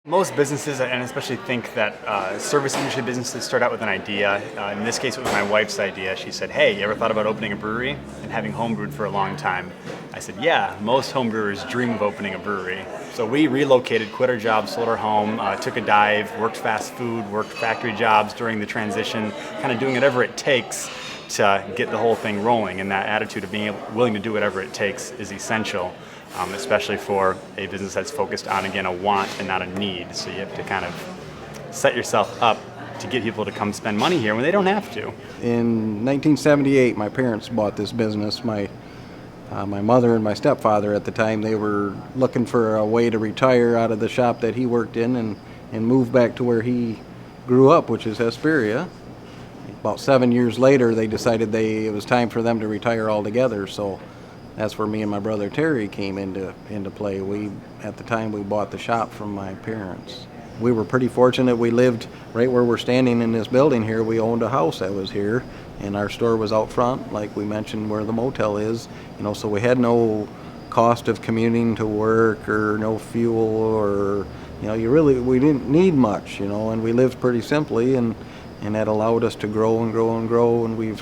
Most businesses, and especially think that service industry businesses start out with an idea. In this case, it was my wife's idea. She said, "Hey, you ever thought about opening a brewery and having homebrewed for a long time?" I said, "Yeah, most homebrewers dream of opening a brewery." So we relocated, quit our job, sold our home, took a dive, worked fast food, worked factory jobs during the transition, kind of doing whatever it takes to get the whole thing rolling. And that attitude of being willing to do whatever it takes is essential. Especially for a business that's focused on, again, a want and not a need. So you have to kind of set yourself up to get people to come spend money here when they don't have to. In 1978, my parents bought this business. My mother and my stepfather at the time, they were looking for a way to retire out of the shop that he worked in and move back to where he grew up, which is Hesperia. About 7 years later, they decided it was time for them to retire altogether. So that's where me and my brother Terry came into play. At the time, we bought the shop from my parents. We were pretty fortunate. We lived right where we're standing in this building here. We owned a house that was here, and our store was out front, like we mentioned, where the motel is. So we had no cost of commuting to work or no fuel or, we didn't need much, and we lived pretty simply, and that allowed us to grow and grow and grow, and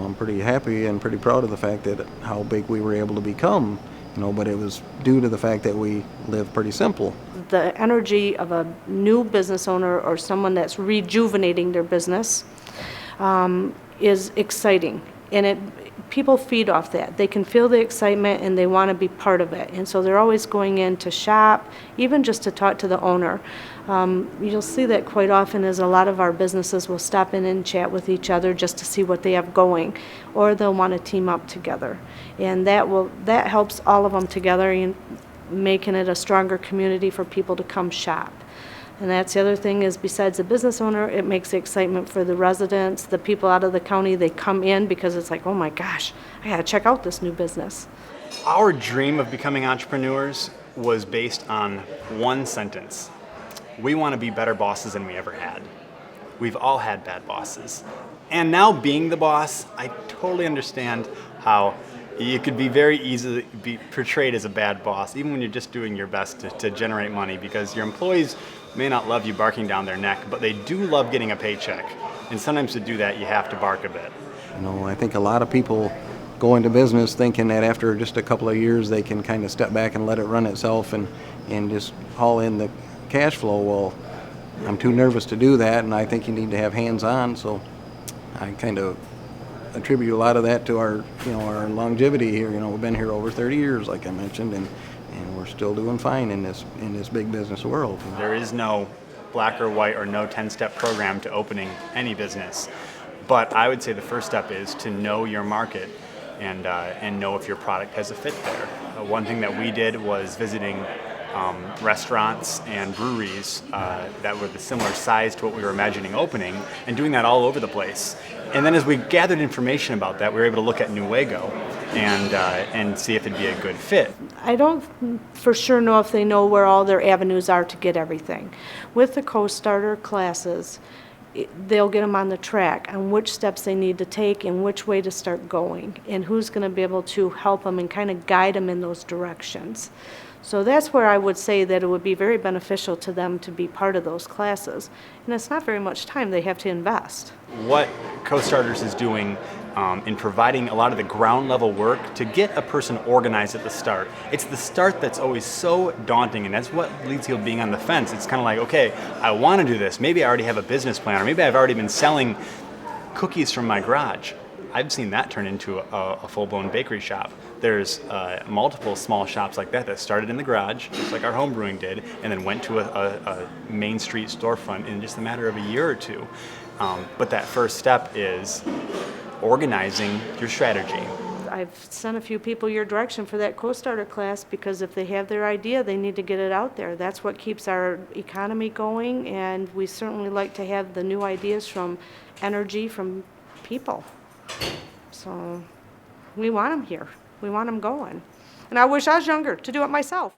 I'm pretty happy and pretty proud of the fact that how big we were able to become, but it was due to the fact that we live pretty simple. The energy of a new business owner or someone that's rejuvenating their business is exciting, and people feed off that. They can feel the excitement and they want to be part of it, and so they're always going in to shop, even just to talk to the owner. You'll see that quite often as a lot of our businesses will stop in and chat with each other just to see what they have going, or they'll want to team up together, and that helps all of them together in making it a stronger community for people to come shop. And that's the other thing is, besides the business owner, it makes the excitement for the residents, the people out of the county. They come in because it's like, oh my gosh, I gotta check out this new business. Our dream of becoming entrepreneurs was based on one sentence. We want to be better bosses than we ever had. We've all had bad bosses. And now being the boss, I totally understand how you could be very easily be portrayed as a bad boss, even when you're just doing your best to generate money, because your employees may not love you barking down their neck, but they do love getting a paycheck. And sometimes to do that, you have to bark a bit. I think a lot of people go into business thinking that after just a couple of years, they can kind of step back and let it run itself and just haul in the cash flow. Well, I'm too nervous to do that, and I think you need to have hands-on, so I kind of attribute a lot of that to our longevity here. We've been here over 30 years, like I mentioned, and we're still doing fine in this big business world. There is no black or white or no 10-step program to opening any business, but I would say the first step is to know your market and know if your product has a fit there. One thing that we did was visiting restaurants and breweries that were the similar size to what we were imagining opening, and doing that all over the place. And then as we gathered information about that, we were able to look at Newaygo and see if it'd be a good fit. I don't for sure know if they know where all their avenues are to get everything. With the co-starter classes, they'll get them on the track on which steps they need to take and which way to start going, and who's going to be able to help them and kind of guide them in those directions. So that's where I would say that it would be very beneficial to them to be part of those classes. And it's not very much time they have to invest. What CO.Starters is doing in providing a lot of the ground level work to get a person organized at the start. It's the start that's always so daunting, and that's what leads people being on the fence. It's kind of like, okay, I want to do this. Maybe I already have a business plan, or maybe I've already been selling cookies from my garage. I've seen that turn into a full-blown bakery shop. There's multiple small shops like that started in the garage, just like our home brewing did, and then went to a Main Street storefront in just a matter of a year or two. But that first step is organizing your strategy. I've sent a few people your direction for that co-starter class, because if they have their idea, they need to get it out there. That's what keeps our economy going, and we certainly like to have the new ideas from energy from people. So we want them here. We want them going. And I wish I was younger to do it myself.